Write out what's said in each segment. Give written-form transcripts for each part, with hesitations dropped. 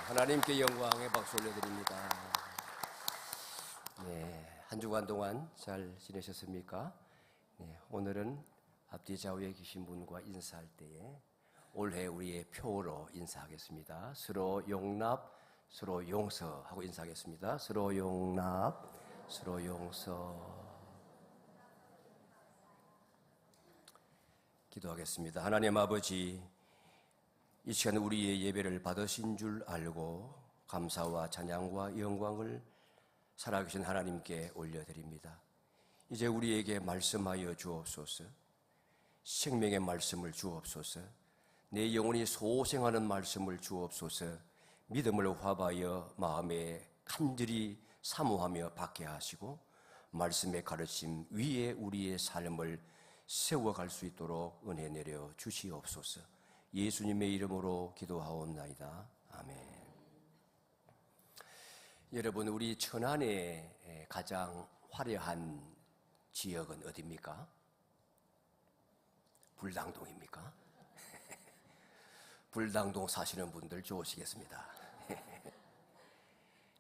하나님께 영광의 박수 올려드립니다. 네, 한 주간 동안 잘 지내셨습니까? 네, 오늘은 앞뒤 좌우에 계신 분과 인사할 때에 올해 우리의 표로 인사하겠습니다. 서로 용납, 서로 용서하고 인사하겠습니다. 서로 용납, 서로 용서. 기도하겠습니다. 하나님 아버지, 이 시간 우리의 예배를 받으신 줄 알고 감사와 찬양과 영광을 살아계신 하나님께 올려드립니다. 이제 우리에게 말씀하여 주옵소서. 생명의 말씀을 주옵소서. 내 영혼이 소생하는 말씀을 주옵소서. 믿음을 화바여 마음에 간절히 사모하며 받게 하시고 말씀의 가르침 위에 우리의 삶을 세워갈 수 있도록 은혜 내려 주시옵소서. 예수님의 이름으로 기도하옵나이다. 아멘. 여러분, 우리 천안의 가장 화려한 지역은 어디입니까? 불당동입니까? 불당동 사시는 분들 좋으시겠습니다.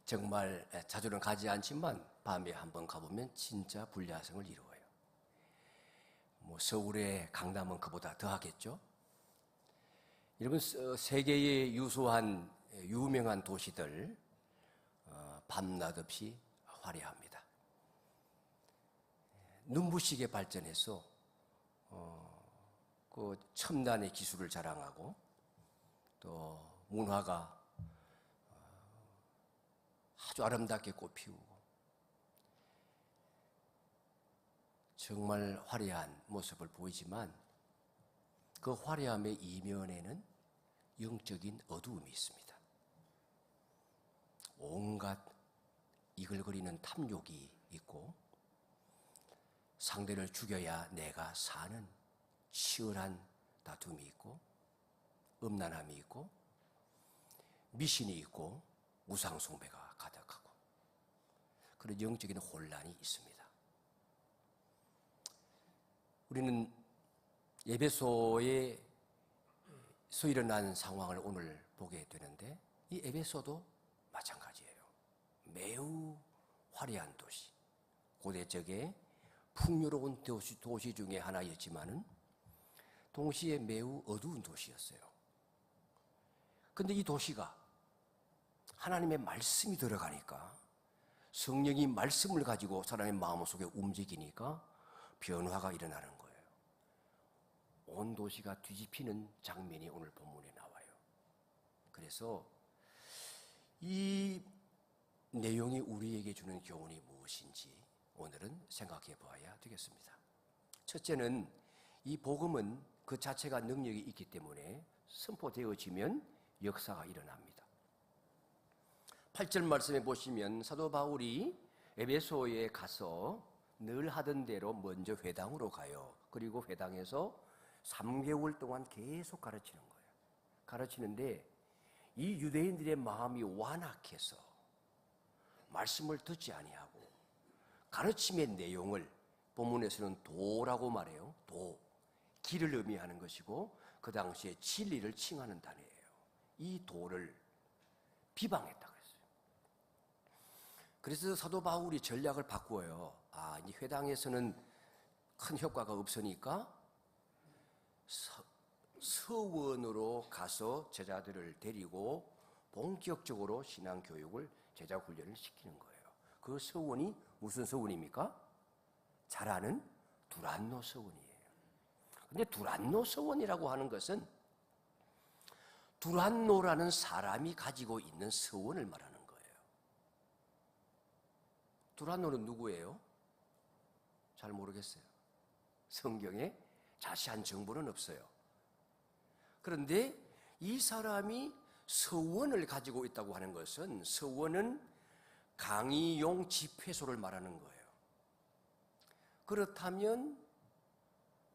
정말 자주는 가지 않지만 밤에 한번 가보면 진짜 불야성을 이루어요. 서울의 강남은 그보다 더 하겠죠? 여러분, 세계의 유수한 유명한 도시들 밤낮 없이 화려합니다. 눈부시게 발전해서 그 첨단의 기술을 자랑하고 또 문화가 아주 아름답게 꽃피우고 정말 화려한 모습을 보이지만 그 화려함의 이면에는 영적인 어두움이 있습니다. 온갖 이글거리는 탐욕이 있고 상대를 죽여야 내가 사는 치열한 다툼이 있고 음란함이 있고 미신이 있고 우상숭배가 가득하고 그런 영적인 혼란이 있습니다. 우리는 에베소에서 일어난 상황을 오늘 보게 되는데 이 에베소도 마찬가지예요. 매우 화려한 도시, 고대적의 풍요로운 도시 중에 하나였지만은 동시에 매우 어두운 도시였어요. 그런데 이 도시가 하나님의 말씀이 들어가니까 성령이 말씀을 가지고 사람의 마음속에 움직이니까 변화가 일어나는 거예요. 온 도시가 뒤집히는 장면이 오늘 본문에 나와요. 그래서 이 내용이 우리에게 주는 교훈이 무엇인지 오늘은 생각해 보아야 되겠습니다. 첫째는 이 복음은 그 자체가 능력이 있기 때문에 선포되어지면 역사가 일어납니다. 8절 말씀에 보시면 사도 바울이 에베소에 가서 늘 하던 대로 먼저 회당으로 가요. 그리고 회당에서 3개월 동안 계속 가르치는 거예요. 가르치는데 이 유대인들의 마음이 완악해서 말씀을 듣지 아니하고 가르침의 내용을 본문에서는 도라고 말해요. 도, 길을 의미하는 것이고 그 당시에 진리를 칭하는 단어예요. 이 도를 비방했다고 했어요. 그래서 사도 바울이 전략을 바꾸어요. 이 회당에서는 큰 효과가 없으니까 서원으로 가서 제자들을 데리고 본격적으로 신앙교육을 제자 훈련을 시키는 거예요. 그 서원이 무슨 서원입니까? 잘 아는 두란노 서원이에요. 근데 두란노 서원이라고 하는 것은 두란노라는 사람이 가지고 있는 서원을 말하는 거예요. 두란노는 누구예요? 잘 모르겠어요. 성경에 자세한 정보는 없어요. 그런데 이 사람이 서원을 가지고 있다고 하는 것은 서원은 강의용 집회소를 말하는 거예요. 그렇다면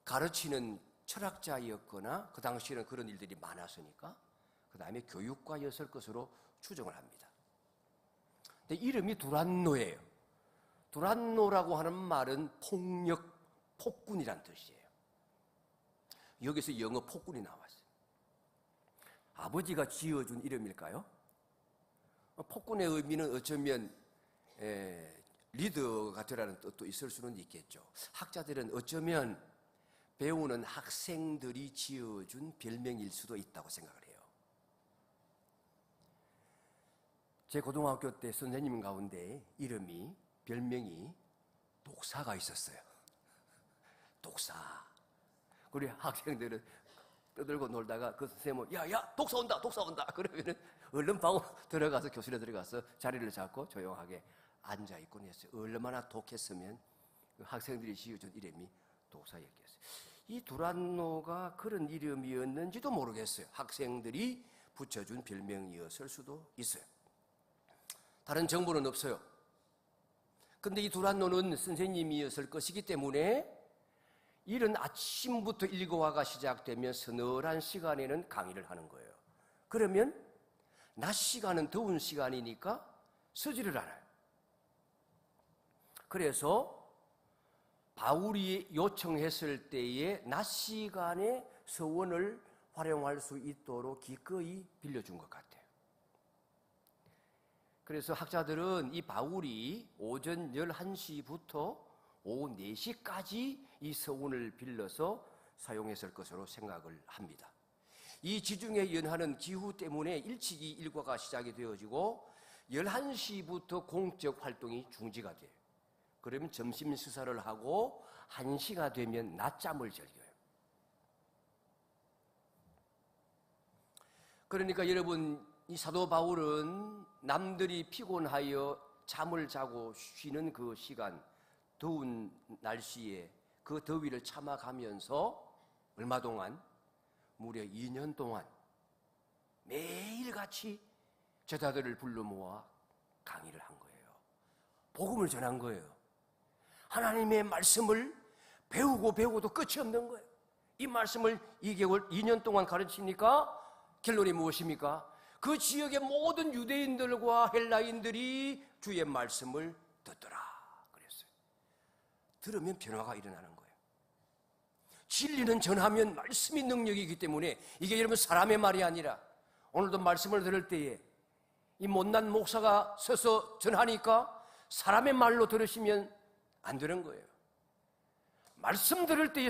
가르치는 철학자였거나 그 당시에는 그런 일들이 많았으니까 그 다음에 교육가였을 것으로 추정을 합니다. 근데 이름이 두란노예요. 두란노라고 하는 말은 폭력, 폭군이란 뜻이에요. 여기서 영어 폭군이 나왔어요. 아버지가 지어준 이름일까요? 폭군의 의미는 어쩌면 리더가 되라는 뜻도 있을 수는 있겠죠. 학자들은 어쩌면 배우는 학생들이 지어준 별명일 수도 있다고 생각을 해요. 제 고등학교 때 선생님 가운데 별명이 독사가 있었어요. 독사. 우리 학생들은 떠들고 놀다가 그 선생님은 야 독사 온다 그러면은 얼른 방 들어가서 교실에 들어가서 자리를 잡고 조용하게 앉아 있곤 했어요. 얼마나 독했으면 그 학생들이 지어준 이름이 독사였겠어요. 이 두란노가 그런 이름이었는지도 모르겠어요. 학생들이 붙여준 별명이었을 수도 있어요. 다른 정보는 없어요. 근데 이 두란노는 선생님이었을 것이기 때문에 이른 아침부터 일과가 시작되면 서늘한 시간에는 강의를 하는 거예요. 그러면 낮 시간은 더운 시간이니까 서지를 않아요. 그래서 바울이 요청했을 때에 낮 시간에 서원을 활용할 수 있도록 기꺼이 빌려준 것 같아요. 그래서 학자들은 이 바울이 오전 11시부터 오후 4시까지 이 서원을 빌려서 사용했을 것으로 생각을 합니다. 이 지중해 연하는 기후 때문에 일찍이 일과가 시작이 되어지고 11시부터 공적 활동이 중지가 돼요. 그러면 점심 식사를 하고 1시가 되면 낮잠을 즐겨요. 그러니까 여러분, 이 사도 바울은 남들이 피곤하여 잠을 자고 쉬는 그 시간, 더운 날씨에 그 더위를 참아가면서 얼마 동안? 무려 2년 동안 매일같이 제자들을 불러 모아 강의를 한 거예요. 복음을 전한 거예요. 하나님의 말씀을 배우고도 끝이 없는 거예요. 이 말씀을 2개월, 2년 동안 가르치니까 결론이 무엇입니까? 그 지역의 모든 유대인들과 헬라인들이 주의 말씀을 듣더라 그랬어요. 들으면 변화가 일어나는 거예요. 진리는 전하면 말씀이 능력이기 때문에 이게 여러분 사람의 말이 아니라 오늘도 말씀을 들을 때에 이 못난 목사가 서서 전하니까 사람의 말로 들으시면 안 되는 거예요. 말씀 들을 때에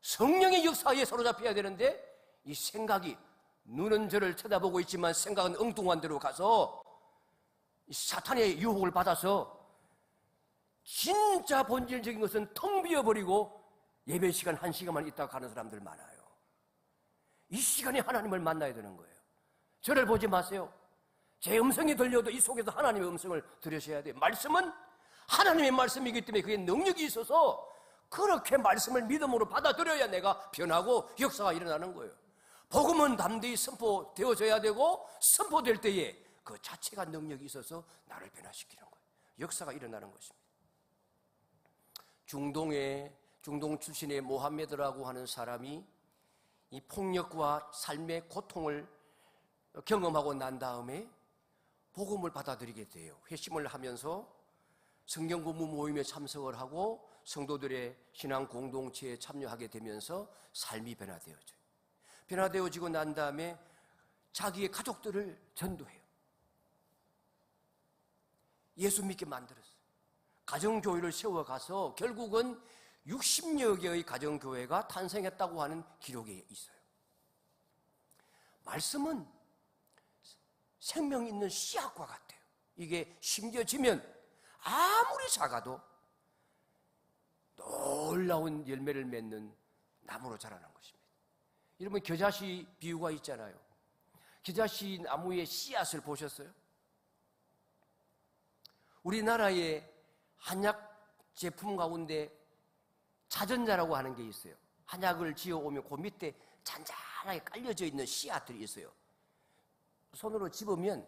성령의 역사에 사로잡혀야 되는데 이 생각이, 눈은 저를 쳐다보고 있지만 생각은 엉뚱한 데로 가서 사탄의 유혹을 받아서 진짜 본질적인 것은 텅 비어버리고 예배 시간 1시간만 있다가 가는 사람들 많아요. 이 시간에 하나님을 만나야 되는 거예요. 저를 보지 마세요. 제 음성이 들려도 이 속에서 하나님의 음성을 들으셔야 돼요. 말씀은 하나님의 말씀이기 때문에 그게 능력이 있어서 그렇게 말씀을 믿음으로 받아들여야 내가 변하고 역사가 일어나는 거예요. 복음은 담대히 선포되어져야 되고 선포될 때에 그 자체가 능력이 있어서 나를 변화시키는 거예요. 역사가 일어나는 것입니다. 중동 출신의 모하메드라고 하는 사람이 이 폭력과 삶의 고통을 경험하고 난 다음에 복음을 받아들이게 돼요. 회심을 하면서 성경 공부 모임에 참석을 하고 성도들의 신앙 공동체에 참여하게 되면서 삶이 변화되어져요. 변화되어지고 난 다음에 자기의 가족들을 전도해요. 예수 믿게 만들었어요. 가정교회를 세워가서 결국은 60여 개의 가정교회가 탄생했다고 하는 기록이 있어요. 말씀은 생명 있는 씨앗과 같아요. 이게 심겨지면 아무리 작아도 놀라운 열매를 맺는 나무로 자라는 것입니다. 여러분, 겨자씨 비유가 있잖아요. 겨자씨 나무의 씨앗을 보셨어요? 우리나라의 한약 제품 가운데 자전자라고 하는 게 있어요. 한약을 지어오면 그 밑에 잔잔하게 깔려져 있는 씨앗들이 있어요. 손으로 집으면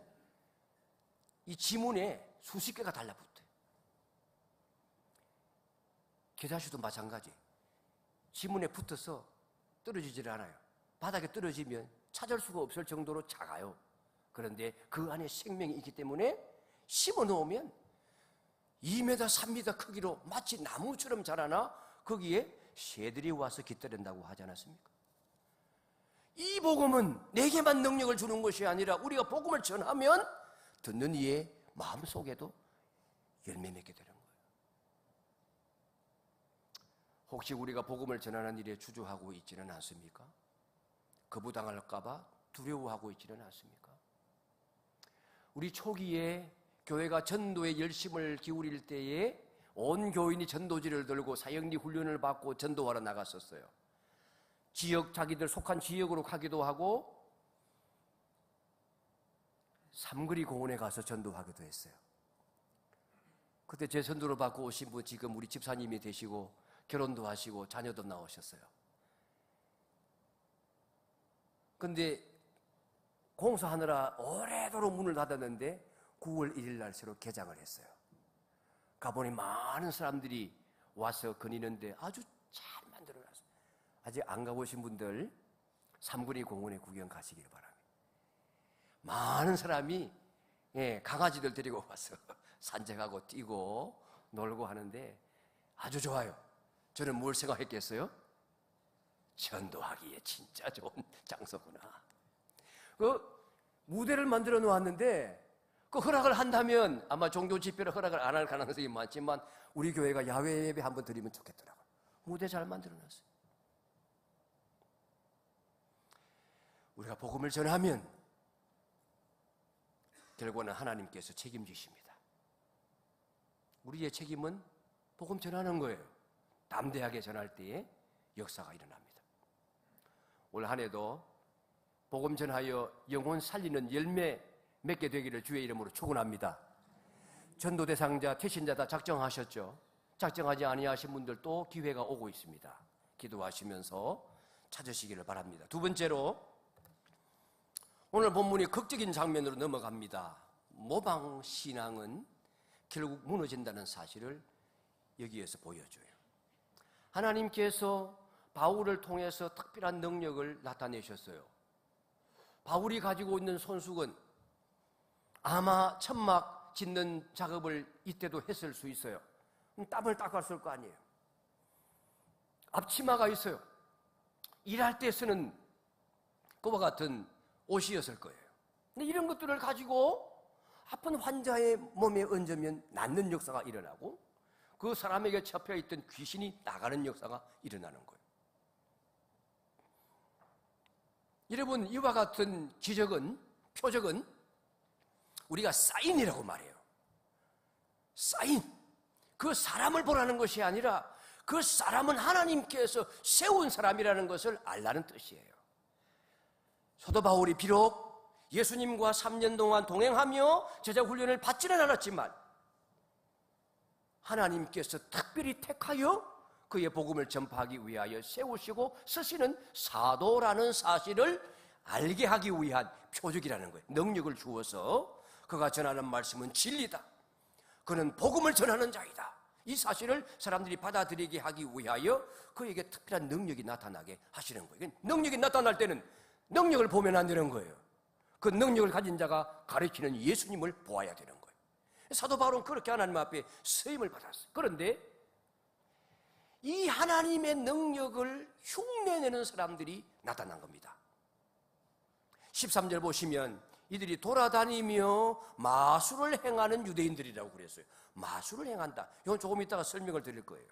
이 지문에 수십 개가 달라붙어요. 겨자씨도 마찬가지. 지문에 붙어서 떨어지질 않아요. 바닥에 떨어지면 찾을 수가 없을 정도로 작아요. 그런데 그 안에 생명이 있기 때문에 심어 놓으면 2m, 3m 크기로 마치 나무처럼 자라나 거기에 새들이 와서 깃들인다고 하지 않았습니까? 이 복음은 내게만 능력을 주는 것이 아니라 우리가 복음을 전하면 듣는 이의 마음속에도 열매 맺게 되는 거예요. 혹시 우리가 복음을 전하는 일에 주저하고 있지는 않습니까? 거부당할까 봐 두려워하고 있지는 않습니까? 우리 초기에 교회가 전도에 열심을 기울일 때에 온 교인이 전도지를 들고 사역리 훈련을 받고 전도하러 나갔었어요. 자기들 속한 지역으로 가기도 하고 삼거리 공원에 가서 전도하기도 했어요. 그때 제 전도를 받고 오신 분 지금 우리 집사님이 되시고 결혼도 하시고 자녀도 나오셨어요. 근데 공사하느라 오래도록 문을 닫았는데 9월 1일 날 새로 개장을 했어요. 가보니 많은 사람들이 와서 거니는데 아주 잘 만들어놨어요. 아직 안 가보신 분들 삼거리 공원에 구경 가시길 바랍니다. 많은 사람이 강아지들 데리고 와서 산책하고 뛰고 놀고 하는데 아주 좋아요. 저는 뭘 생각했겠어요? 전도하기에 진짜 좋은 장소구나. 그 무대를 만들어 놓았는데 그 허락을 한다면 아마 종교 집회를 허락을 안 할 가능성이 많지만 우리 교회가 야외 예배 한번 드리면 좋겠더라고요. 무대 잘 만들어 놨어요. 우리가 복음을 전하면 결국은 하나님께서 책임지십니다. 우리의 책임은 복음 전하는 거예요. 담대하게 전할 때에 역사가 일어납니다. 올 한 해도 복음 전하여 영혼 살리는 열매 맺게 되기를 주의 이름으로 축원합니다. 전도 대상자, 태신자 다 작정하셨죠? 작정하지 아니하신 분들도 기회가 오고 있습니다. 기도하시면서 찾으시기를 바랍니다. 두 번째로 오늘 본문이 극적인 장면으로 넘어갑니다. 모방 신앙은 결국 무너진다는 사실을 여기에서 보여줘요. 하나님께서 바울을 통해서 특별한 능력을 나타내셨어요. 바울이 가지고 있는 손수건 아마 천막 짓는 작업을 이때도 했을 수 있어요. 땀을 닦았을 거 아니에요. 앞치마가 있어요. 일할 때 쓰는 그와 같은 옷이었을 거예요. 근데 이런 것들을 가지고 아픈 환자의 몸에 얹으면 낫는 역사가 일어나고 그 사람에게 잡혀있던 귀신이 나가는 역사가 일어나는 거예요. 여러분, 이와 같은 기적은, 표적은 우리가 사인이라고 말해요. 사인. 그 사람을 보라는 것이 아니라 그 사람은 하나님께서 세운 사람이라는 것을 알라는 뜻이에요. 사도 바울이 비록 예수님과 3년 동안 동행하며 제자 훈련을 받지는 않았지만 하나님께서 특별히 택하여 그의 복음을 전파하기 위하여 세우시고 쓰시는 사도라는 사실을 알게 하기 위한 표적이라는 거예요. 능력을 주어서 그가 전하는 말씀은 진리다. 그는 복음을 전하는 자이다. 이 사실을 사람들이 받아들이게 하기 위하여 그에게 특별한 능력이 나타나게 하시는 거예요. 능력이 나타날 때는 능력을 보면 안 되는 거예요. 그 능력을 가진 자가 가르치는 예수님을 보아야 되는 거예요. 사도 바울은 그렇게 하나님 앞에 쓰임을 받았어요. 그런데 이 하나님의 능력을 흉내내는 사람들이 나타난 겁니다. 13절 보시면 이들이 돌아다니며 마술을 행하는 유대인들이라고 그랬어요. 마술을 행한다. 이건 조금 이따가 설명을 드릴 거예요.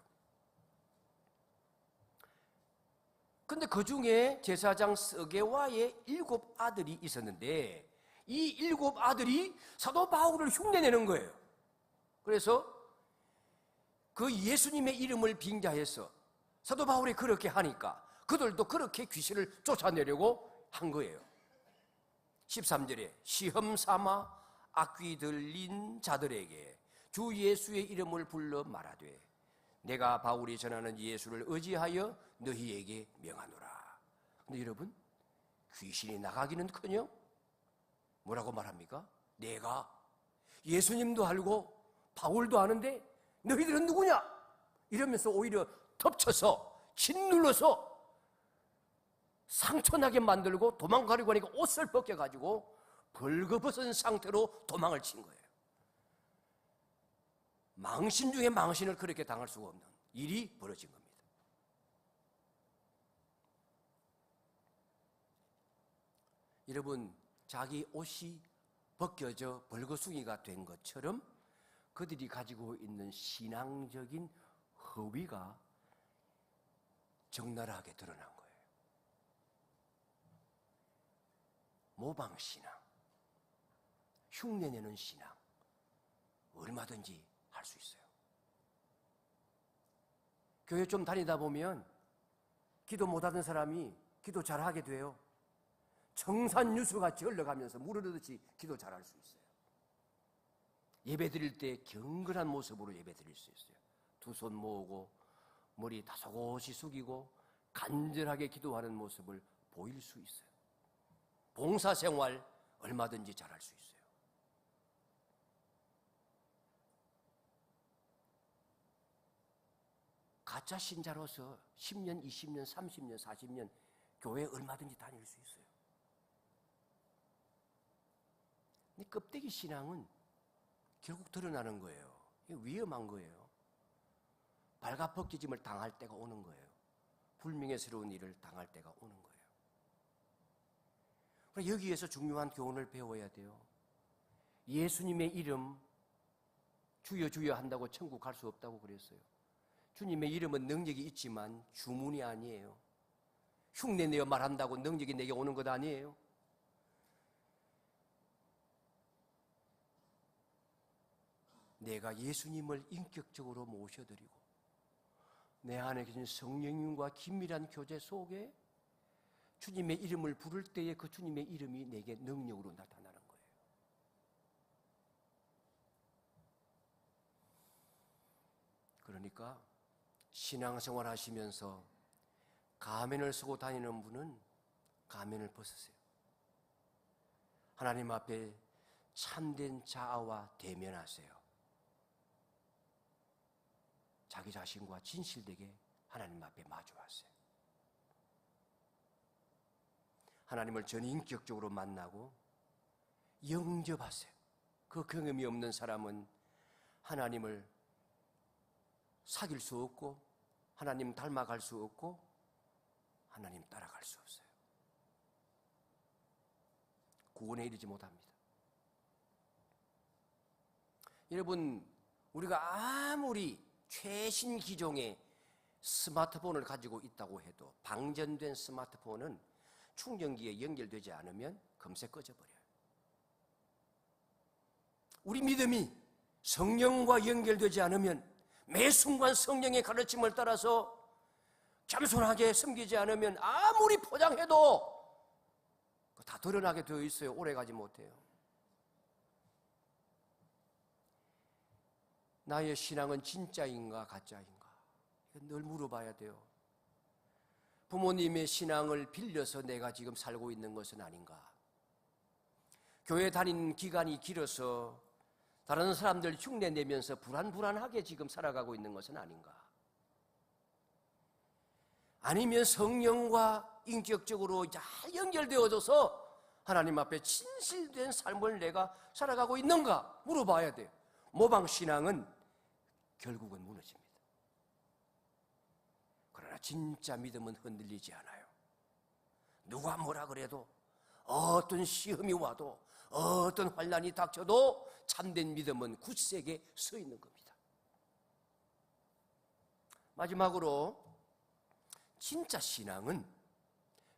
근데 그 중에 제사장 스게와의 7 아들이 있었는데 이 7 아들이 사도 바울을 흉내내는 거예요. 그래서 그 예수님의 이름을 빙자해서 사도 바울이 그렇게 하니까 그들도 그렇게 귀신을 쫓아내려고 한 거예요. 13절에 시험 삼아 악귀 들린 자들에게 주 예수의 이름을 불러 말하되 내가 바울이 전하는 예수를 의지하여 너희에게 명하노라. 근데 여러분, 귀신이 나가기는커녕 뭐라고 말합니까? 내가 예수님도 알고 바울도 아는데 너희들은 누구냐? 이러면서 오히려 덮쳐서 짓눌러서 상처나게 만들고 도망가려고 하니까 옷을 벗겨가지고 벌거벗은 상태로 도망을 친 거예요. 망신 중에 망신을 그렇게 당할 수가 없는 일이 벌어진 겁니다. 여러분, 자기 옷이 벗겨져 벌거숭이가 된 것처럼 그들이 가지고 있는 신앙적인 허위가 적나라하게 드러난 거예요. 모방신앙, 흉내내는 신앙, 얼마든지 할 수 있어요. 교회 좀 다니다 보면 기도 못하던 사람이 기도 잘하게 돼요. 청산유수같이 흘러가면서 무르르듯이 기도 잘할 수 있어요. 예배 드릴 때 경건한 모습으로 예배 드릴 수 있어요. 두 손 모으고 머리 다소곳이 숙이고 간절하게 기도하는 모습을 보일 수 있어요. 봉사생활 얼마든지 잘할 수 있어요. 가짜 신자로서 10년, 20년, 30년, 40년 교회 얼마든지 다닐 수 있어요. 근데 껍데기 신앙은 결국 드러나는 거예요. 위험한 거예요. 발가벗기짐을 당할 때가 오는 거예요. 불명예스러운 일을 당할 때가 오는 거예요. 그래서 여기에서 중요한 교훈을 배워야 돼요. 예수님의 이름 주여 주여 한다고 천국 갈 수 없다고 그랬어요. 주님의 이름은 능력이 있지만 주문이 아니에요. 흉내내어 말한다고 능력이 내게 오는 것 아니에요. 내가 예수님을 인격적으로 모셔드리고 내 안에 계신 성령님과 긴밀한 교제 속에 주님의 이름을 부를 때에 그 주님의 이름이 내게 능력으로 나타나는 거예요. 그러니까 신앙생활 하시면서 가면을 쓰고 다니는 분은 가면을 벗으세요. 하나님 앞에 참된 자아와 대면하세요. 자기 자신과 진실되게 하나님 앞에 마주하세요. 하나님을 전인격적으로 만나고 영접하세요. 그 경험이 없는 사람은 하나님을 사귈 수 없고 하나님 닮아갈 수 없고 하나님 따라갈 수 없어요. 구원에 이르지 못합니다. 여러분, 우리가 아무리 최신 기종의 스마트폰을 가지고 있다고 해도 방전된 스마트폰은 충전기에 연결되지 않으면 금세 꺼져버려요. 우리 믿음이 성령과 연결되지 않으면 매 순간 성령의 가르침을 따라서 겸손하게 섬기지 않으면 아무리 포장해도 다 드러나게 되어 있어요. 오래가지 못해요. 나의 신앙은 진짜인가 가짜인가? 이건 늘 물어봐야 돼요. 부모님의 신앙을 빌려서 내가 지금 살고 있는 것은 아닌가? 교회 다닌 기간이 길어서 다른 사람들 흉내내면서 불안불안하게 지금 살아가고 있는 것은 아닌가? 아니면 성령과 인격적으로 잘 연결되어져서 하나님 앞에 진실된 삶을 내가 살아가고 있는가? 물어봐야 돼요. 모방신앙은 결국은 무너집니다. 그러나 진짜 믿음은 흔들리지 않아요. 누가 뭐라 그래도, 어떤 시험이 와도, 어떤 환난이 닥쳐도 참된 믿음은 굳세게 서 있는 겁니다. 마지막으로 진짜 신앙은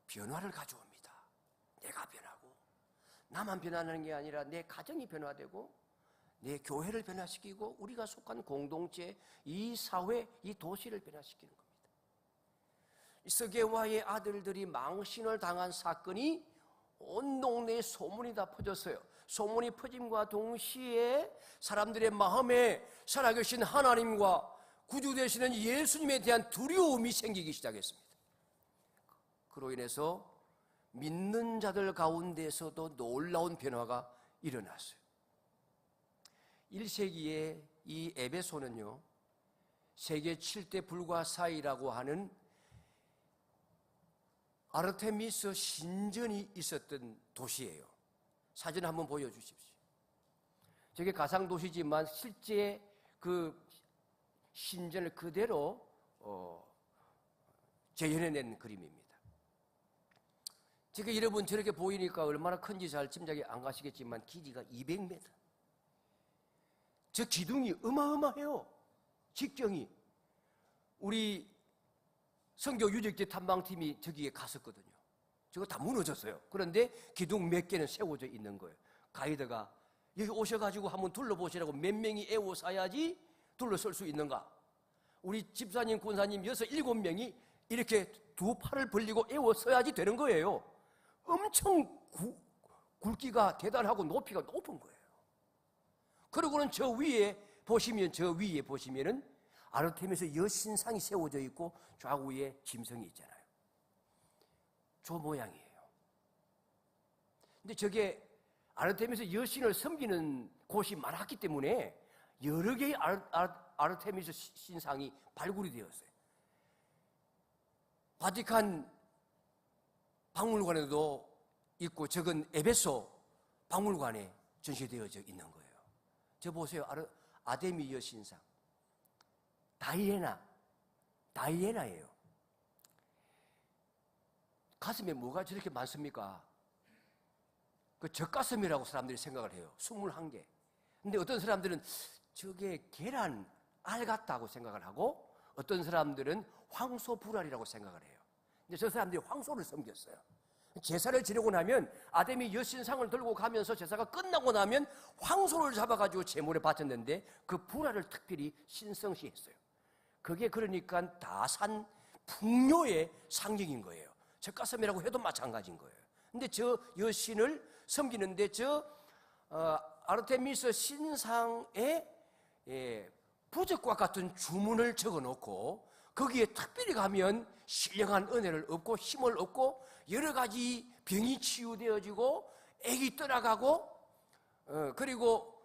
변화를 가져옵니다. 내가 변하고 나만 변하는 게 아니라 내 가정이 변화되고 내 교회를 변화시키고 우리가 속한 공동체, 이 사회, 이 도시를 변화시키는 겁니다. 스게와의 아들들이 망신을 당한 사건이 온 동네에 소문이 다 퍼졌어요. 소문이 퍼짐과 동시에 사람들의 마음에 살아계신 하나님과 구주 되시는 예수님에 대한 두려움이 생기기 시작했습니다. 그로 인해서 믿는 자들 가운데서도 놀라운 변화가 일어났어요. 1세기에 이 에베소는요, 세계 7대 불과 사이라고 하는 아르테미스 신전이 있었던 도시예요. 사진 한번 보여주십시오. 저게 가상도시지만 실제 그 신전을 그대로 재현해낸 그림입니다. 제가 여러분 저렇게 보이니까 얼마나 큰지 잘 짐작이 안 가시겠지만 길이가 200m. 저 기둥이 어마어마해요. 직경이. 우리 선교 유적지 탐방팀이 저기에 갔었거든요. 저거 다 무너졌어요. 그런데 기둥 몇 개는 세워져 있는 거예요. 가이드가 여기 오셔가지고 한번 둘러보시라고 몇 명이 에워싸야지 둘러설 수 있는가. 우리 집사님, 군사님 6, 7명이 이렇게 두 팔을 벌리고 에워서야지 되는 거예요. 엄청 굵기가 대단하고 높이가 높은 거예요. 그리고는 저 위에 보시면은 아르테미스 여신상이 세워져 있고 좌우에 짐승이 있잖아요. 저 모양이에요. 근데 저게 아르테미스 여신을 섬기는 곳이 많았기 때문에 여러 개의 아르테미스 신상이 발굴이 되었어요. 바티칸 박물관에도 있고 저건 에베소 박물관에 전시되어져 있는 거예요. 저 보세요. 아데미 여신상. 다이애나예요. 가슴에 뭐가 저렇게 많습니까? 그 젖가슴이라고 사람들이 생각을 해요. 21개. 근데 어떤 사람들은 저게 계란 알 같다고 생각을 하고 어떤 사람들은 황소불알이라고 생각을 해요. 근데 저 사람들이 황소를 섬겼어요. 제사를 지내고 나면 아데미 여신상을 들고 가면서 제사가 끝나고 나면 황소를 잡아가지고 제물에 바쳤는데 그 불알을 특별히 신성시했어요. 그게 그러니까 다산 풍요의 상징인 거예요. 젖가슴이라고 해도 마찬가지인 거예요. 근데 저 여신을 섬기는데 아르테미스 신상에 부적과 같은 주문을 적어놓고 거기에 특별히 가면 신령한 은혜를 얻고 힘을 얻고 여러 가지 병이 치유되어지고 애기 떠나가고 그리고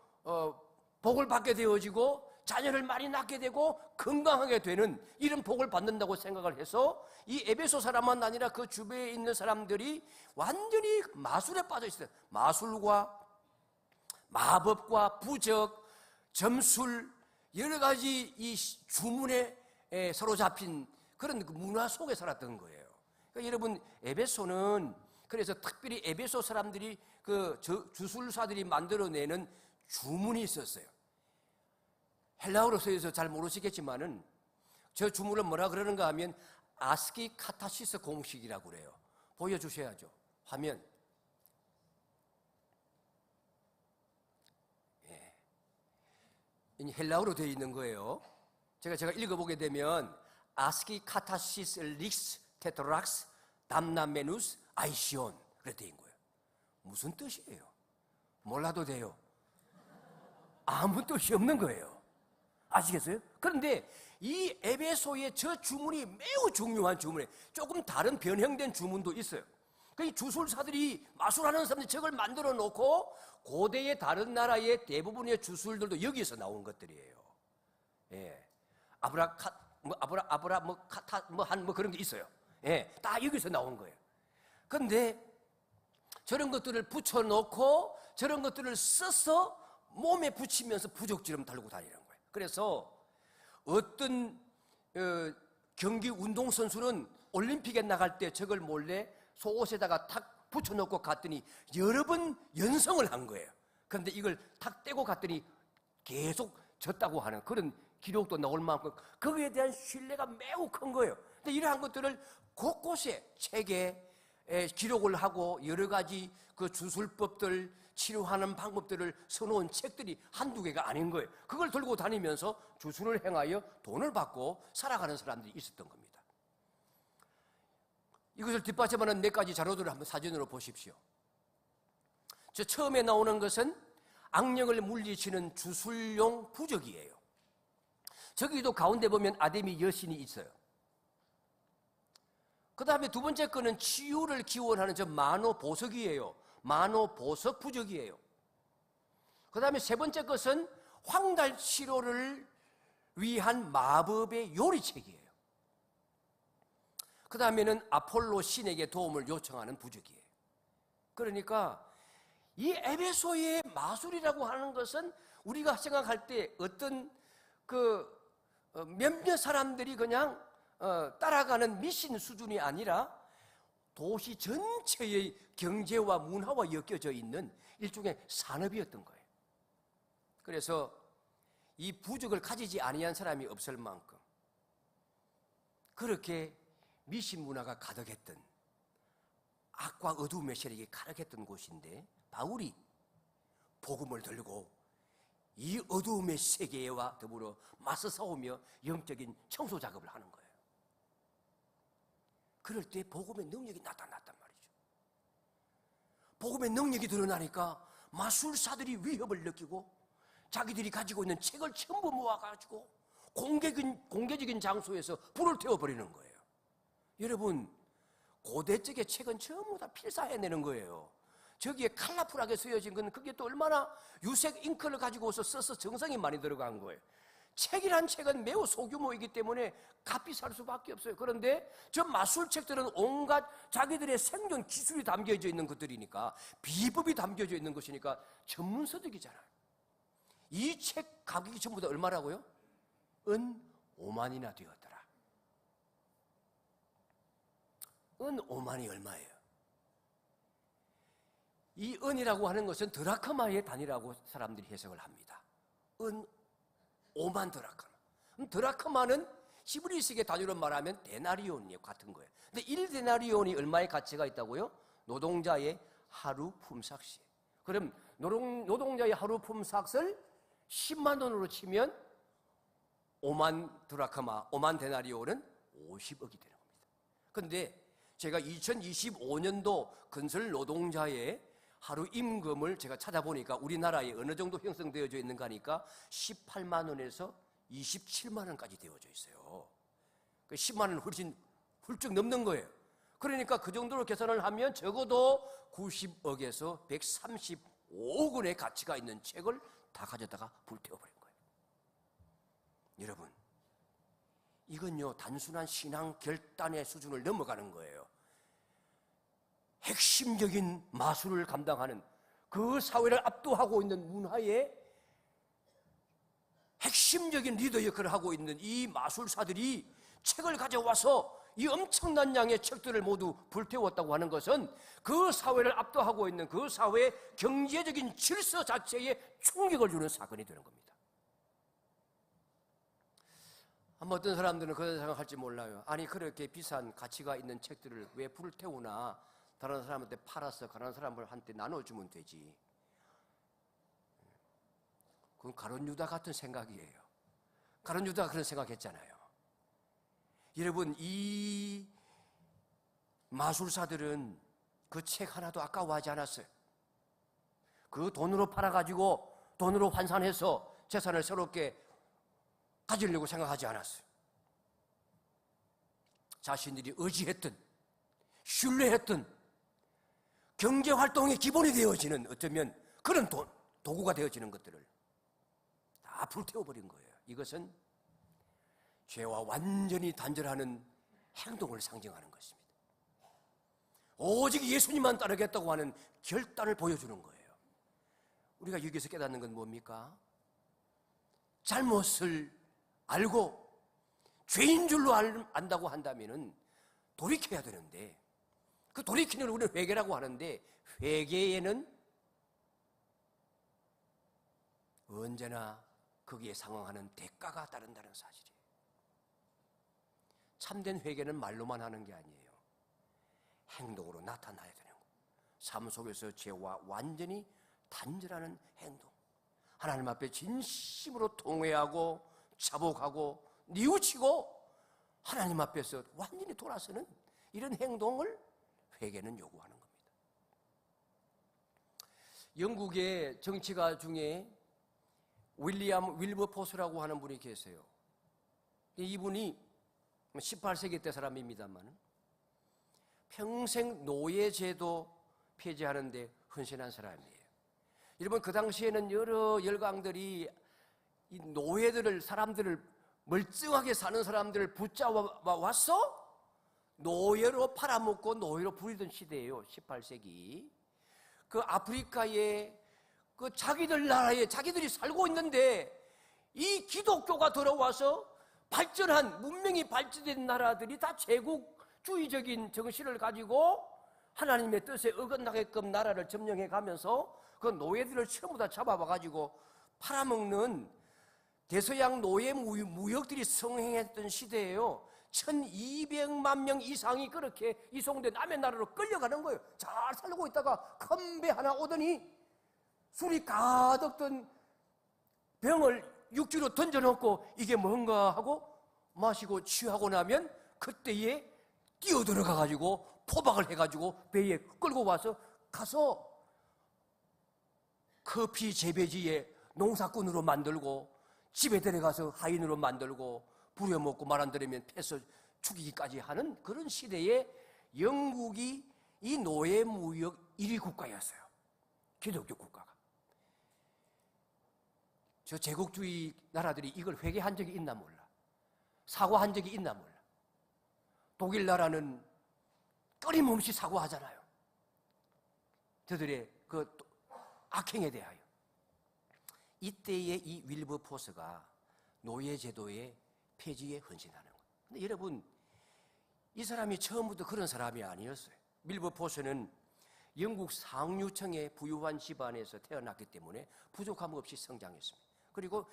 복을 받게 되어지고 자녀를 많이 낳게 되고 건강하게 되는 이런 복을 받는다고 생각을 해서 이 에베소 사람만 아니라 그 주변에 있는 사람들이 완전히 마술에 빠져 있어요. 마술과 마법과 부적, 점술 여러 가지 이 주문에 사로잡힌 그런 문화 속에 살았던 거예요. 그러니까 여러분 에베소는 그래서 특별히 에베소 사람들이 그 주술사들이 만들어내는 주문이 있었어요. 헬라어로 써서 잘 모르시겠지만은 저 주문을 뭐라 그러는가 하면 아스키 카타시스 공식이라고 그래요. 보여주셔야죠. 화면. 헬라어로 되어 있는 거예요. 제가 읽어보게 되면 아스키 카타시스 릭스 테트락스 담나메누스 아이시온 그렇게 되어 있는 거예요. 무슨 뜻이에요? 몰라도 돼요. 아무 뜻이 없는 거예요. 아시겠어요? 그런데 이 에베소의 저 주문이 매우 중요한 주문이에요. 조금 다른 변형된 주문도 있어요. 그 주술사들이 마술하는 사람들이 저걸 만들어 놓고 고대의 다른 나라의 대부분의 주술들도 여기서 나온 것들이에요. 예. 그런 게 있어요. 예. 다 여기서 나온 거예요. 그런데 저런 것들을 붙여놓고 저런 것들을 써서 몸에 붙이면서 부적처럼 달고 다니는 거예요. 그래서 어떤 경기 운동선수는 올림픽에 나갈 때 저걸 몰래 속옷에다가 탁 붙여놓고 갔더니 여러 번 연성을 한 거예요. 그런데 이걸 탁 떼고 갔더니 계속 졌다고 하는 그런 기록도 나올 만큼 거기에 대한 신뢰가 매우 큰 거예요. 근데 이러한 것들을 곳곳에 책에 기록을 하고 여러 가지 그 주술법들 치료하는 방법들을 써놓은 책들이 한두 개가 아닌 거예요. 그걸 들고 다니면서 주술을 행하여 돈을 받고 살아가는 사람들이 있었던 겁니다. 이것을 뒷받침하는 몇 가지 자료들을 한번 사진으로 보십시오. 저 처음에 나오는 것은 악령을 물리치는 주술용 부적이에요. 저기도 가운데 보면 아데미 여신이 있어요. 그 다음에 두 번째 거는 치유를 기원하는 저 만호 보석이에요. 만호 보석 부적이에요. 그 다음에 세 번째 것은 황달 치료를 위한 마법의 요리책이에요. 그 다음에는 아폴로 신에게 도움을 요청하는 부적이에요. 그러니까 이 에베소의 마술이라고 하는 것은 우리가 생각할 때 어떤 몇몇 사람들이 그냥 따라가는 미신 수준이 아니라 도시 전체의 경제와 문화와 엮여져 있는 일종의 산업이었던 거예요. 그래서 이 부적을 가지지 아니한 사람이 없을 만큼 그렇게 미신 문화가 가득했던, 악과 어두움의 세력이 가득했던 곳인데, 바울이 복음을 들고 이 어두움의 세계와 더불어 맞서 싸우며 영적인 청소 작업을 하는 거예요. 그럴 때 복음의 능력이 나타났단 말이죠. 복음의 능력이 드러나니까 마술사들이 위협을 느끼고 자기들이 가지고 있는 책을 전부 모아가지고 공개적인 장소에서 불을 태워버리는 거예요. 여러분, 고대 쪽의 책은 전부 다 필사해내는 거예요. 저기에 컬러풀하게 쓰여진 건 그게 또 얼마나 유색 잉크를 가지고 써서 정성이 많이 들어간 거예요. 책이란 책은 매우 소규모이기 때문에 값비쌀 수밖에 없어요. 그런데 저 마술책들은 온갖 자기들의 생존 기술이 담겨져 있는 것들이니까, 비법이 담겨져 있는 것이니까 전문서적이잖아요. 이 책 가격이 전부 다 얼마라고요? 은 5만이나 되었더라. 은 5만이 얼마예요? 이 은이라고 하는 것은 드라크마의 단위라고 사람들이 해석을 합니다. 은 5만 드라크마. 드라크마는 히브리식의 단위로 말하면 데나리온이에요. 같은 거예요. 근데 1데나리온이 얼마의 가치가 있다고요? 노동자의 하루 품삯이에요. 그럼 노동자의 하루 품삯을 10만 원으로 치면 5만 드라크마, 5만 데나리온은 50억이 되는 겁니다. 그런데 제가 2025년도 건설 노동자의 하루 임금을 제가 찾아보니까 우리나라에 어느 정도 형성되어져 있는가 하니까 18만 원에서 27만 원까지 되어져 있어요. 10만 원은 훨씬 훌쩍 넘는 거예요. 그러니까 그 정도로 계산을 하면 적어도 90억에서 135억 원의 가치가 있는 책을 다 가져다가 불태워버린 거예요. 여러분, 이건요 단순한 신앙 결단의 수준을 넘어가는 거예요. 핵심적인 마술을 감당하는, 그 사회를 압도하고 있는 문화의 핵심적인 리더 역할을 하고 있는 이 마술사들이 책을 가져와서 이 엄청난 양의 책들을 모두 불태웠다고 하는 것은 그 사회를 압도하고 있는 그 사회의 경제적인 질서 자체에 충격을 주는 사건이 되는 겁니다. 아마 어떤 사람들은 그런 생각할지 몰라요. 아니, 그렇게 비싼 가치가 있는 책들을 왜 불태우나, 다른 사람한테 팔아서 다른 사람한테 나눠주면 되지. 그건 가룟 유다 같은 생각이에요. 가룟 유다가 그런 생각했잖아요. 여러분, 이 마술사들은 그 책 하나도 아까워하지 않았어요. 그 돈으로 팔아가지고 돈으로 환산해서 재산을 새롭게 가지려고 생각하지 않았어요. 자신들이 의지했던, 신뢰했던 경제활동의 기본이 되어지는, 어쩌면 그런 도구가 되어지는 것들을 다 불태워버린 거예요. 이것은 죄와 완전히 단절하는 행동을 상징하는 것입니다. 오직 예수님만 따르겠다고 하는 결단을 보여주는 거예요. 우리가 여기서 깨닫는 건 뭡니까? 잘못을 알고 죄인 줄로 안다고 한다면 돌이켜야 되는데, 그 돌이키는 우리는 회개라고 하는데, 회개에는 언제나 거기에 상응하는 대가가 따른다는 사실이에요. 참된 회개는 말로만 하는 게 아니에요. 행동으로 나타나야 되는 거예요. 삶 속에서 죄와 완전히 단절하는 행동. 하나님 앞에 진심으로 통회하고 자복하고 뉘우치고 하나님 앞에서 완전히 돌아서는 이런 행동을 회개는 요구하는 겁니다. 영국의 정치가 중에 윌리엄 윌버포스라고 하는 분이 계세요. 이분이 18세기 때 사람입니다만 평생 노예제도 폐지하는 데 헌신한 사람이에요. 여러분, 그 당시에는 여러 열강들이 이 노예들을, 사람들을, 멀쩡하게 사는 사람들을 붙잡아와서 노예로 팔아먹고 노예로 부리던 시대예요. 18세기. 그 아프리카에 그 자기들 나라에 자기들이 살고 있는데 이 기독교가 들어와서 발전한, 문명이 발전된 나라들이 다 제국, 주의적인 정신을 가지고 하나님의 뜻에 어긋나게끔 나라를 점령해 가면서 그 노예들을 전부 다 잡아봐가지고 팔아먹는 대서양 노예 무역들이 성행했던 시대예요. 1200만 명 이상이 그렇게 이송돼 남의 나라로 끌려가는 거예요. 잘 살고 있다가 큰 배 하나 오더니 술이 가득 든 병을 육지로 던져놓고 이게 뭔가 하고 마시고 취하고 나면 그때에 뛰어들어가 가지고 포박을 해가지고 배에 끌고 와서 가서 커피 재배지에 농사꾼으로 만들고 집에 데려가서 하인으로 만들고 부려먹고 말 안 들으면 패서 죽이기까지 하는 그런 시대에 영국이 이 노예 무역 1위 국가였어요. 기독교 국가가. 저 제국주의 나라들이 이걸 회개한 적이 있나 몰라. 사과한 적이 있나 몰라. 독일 나라는 끊임없이 사과하잖아요. 저들의 그 악행에 대하여. 이때의 이 윌버포스가 노예제도의 폐지에 헌신하는 거예요. 근데 여러분, 이 사람이 처음부터 그런 사람이 아니었어요. 윌버포스는 영국 상류층의 부유한 집안에서 태어났기 때문에 부족함 없이 성장했습니다. 그리고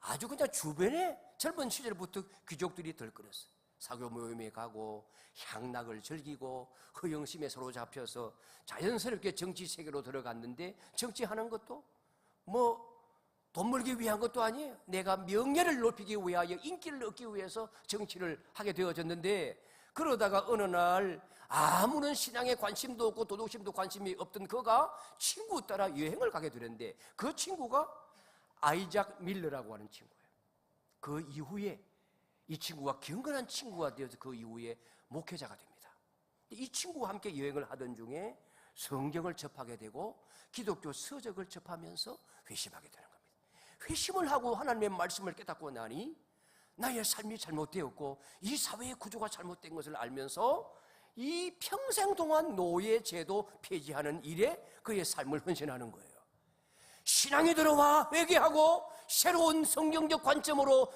아주 그냥 주변에 젊은 시절부터 귀족들이 들끓었어요. 사교 모임에 가고 향락을 즐기고 허영심에 사로잡혀서 자연스럽게 정치 세계로 들어갔는데, 정치하는 것도 돈 벌기 위한 것도 아니에요. 내가 명예를 높이기 위하여 인기를 얻기 위해서 정치를 하게 되어졌는데, 그러다가 어느 날 아무런 신앙에 관심도 없고 도덕심도 관심이 없던 그가 친구 따라 여행을 가게 되는데, 그 친구가 아이작 밀러라고 하는 친구예요. 그 이후에 이 친구가 경건한 친구가 되어서 그 이후에 목회자가 됩니다. 이 친구와 함께 여행을 하던 중에 성경을 접하게 되고 기독교 서적을 접하면서 회심하게 되는 겁니다. 회심을 하고 하나님의 말씀을 깨닫고 나니 나의 삶이 잘못되었고 이 사회의 구조가 잘못된 것을 알면서 이 평생 동안 노예 제도 폐지하는 일에 그의 삶을 헌신하는 거예요. 신앙이 들어와 회개하고 새로운 성경적 관점으로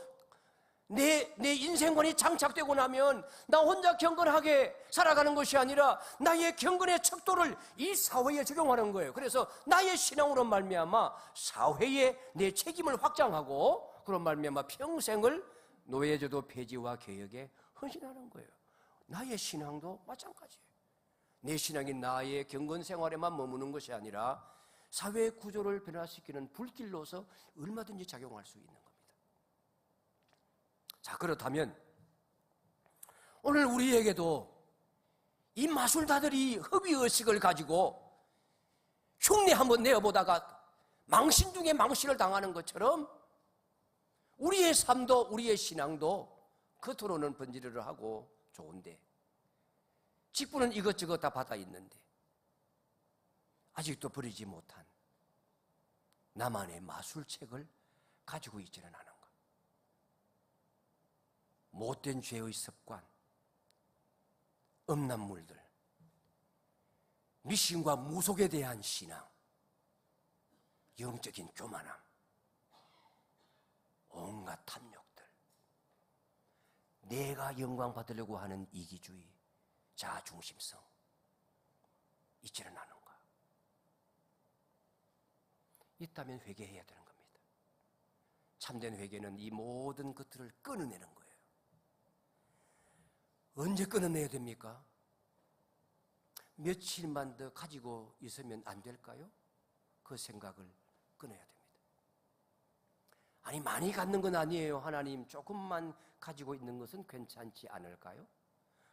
내 인생관이 장착되고 나면 나 혼자 경건하게 살아가는 것이 아니라 나의 경건의 척도를 이 사회에 적용하는 거예요. 그래서 나의 신앙으로 말미암아 사회에 내 책임을 확장하고 그런 말미암아 평생을 노예제도 폐지와 개혁에 헌신하는 거예요. 나의 신앙도 마찬가지예요. 내 신앙이 나의 경건 생활에만 머무는 것이 아니라 사회 구조를 변화시키는 불길로서 얼마든지 작용할 수 있는 겁니다. 자, 그렇다면 오늘 우리에게도 이 마술다들이 허위의식을 가지고 흉내 한번 내어보다가 망신 중에 망신을 당하는 것처럼 우리의 삶도 우리의 신앙도 겉으로는 번지르르 하고 좋은데 직분은 이것저것 다 받아 있는데 아직도 버리지 못한 나만의 마술책을 가지고 있지는 않은가. 못된 죄의 습관, 음란물들, 미신과 무속에 대한 신앙, 영적인 교만함, 온갖 탐욕들, 내가 영광 받으려고 하는 이기주의, 자아중심성 있지는 않은가. 있다면 회개해야 되는 겁니다. 참된 회개는 이 모든 것들을 끊어내는 거예요. 언제 끊어내야 됩니까? 며칠만 더 가지고 있으면 안 될까요? 그 생각을 끊어야 됩니다. 아니, 많이 갖는 건 아니에요. 하나님, 조금만 가지고 있는 것은 괜찮지 않을까요?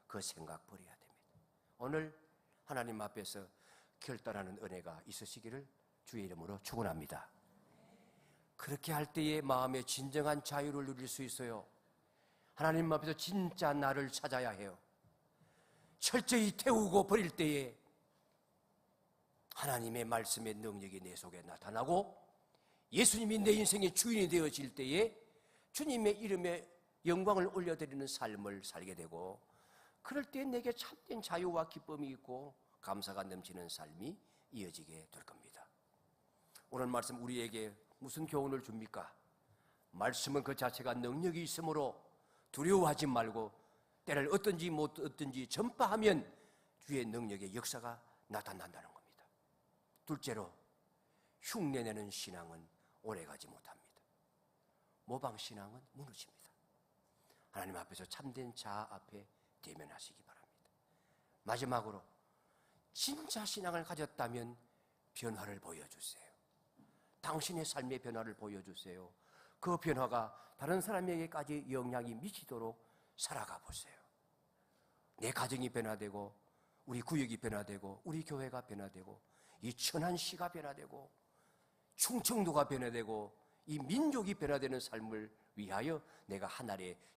그 생각 버려야 됩니다. 오늘 하나님 앞에서 결단하는 은혜가 있으시기를 주의 이름으로 축원합니다. 그렇게 할 때에 마음의 진정한 자유를 누릴 수 있어요. 하나님 앞에서 진짜 나를 찾아야 해요. 철저히 태우고 버릴 때에 하나님의 말씀의 능력이 내 속에 나타나고 예수님이 내 인생의 주인이 되어질 때에 주님의 이름에 영광을 올려드리는 삶을 살게 되고, 그럴 때 내게 참된 자유와 기쁨이 있고 감사가 넘치는 삶이 이어지게 될 겁니다. 오늘 말씀 우리에게 무슨 교훈을 줍니까? 말씀은 그 자체가 능력이 있으므로 두려워하지 말고 때를 얻든지 못 얻든지 전파하면 주의 능력의 역사가 나타난다는 겁니다. 둘째로 흉내내는 신앙은 오래가지 못합니다. 모방신앙은 무너집니다. 하나님 앞에서 참된 자아 앞에 대면하시기 바랍니다. 마지막으로 진짜 신앙을 가졌다면 변화를 보여주세요. 당신의 삶의 변화를 보여주세요. 그 변화가 다른 사람에게까지 영향이 미치도록 살아가 보세요. 내 가정이 변화되고 우리 구역이 변화되고 우리 교회가 변화되고 이 천안시가 변화되고 충청도가 변화되고 이 민족이 변화되는 삶을 위하여 내가 하나의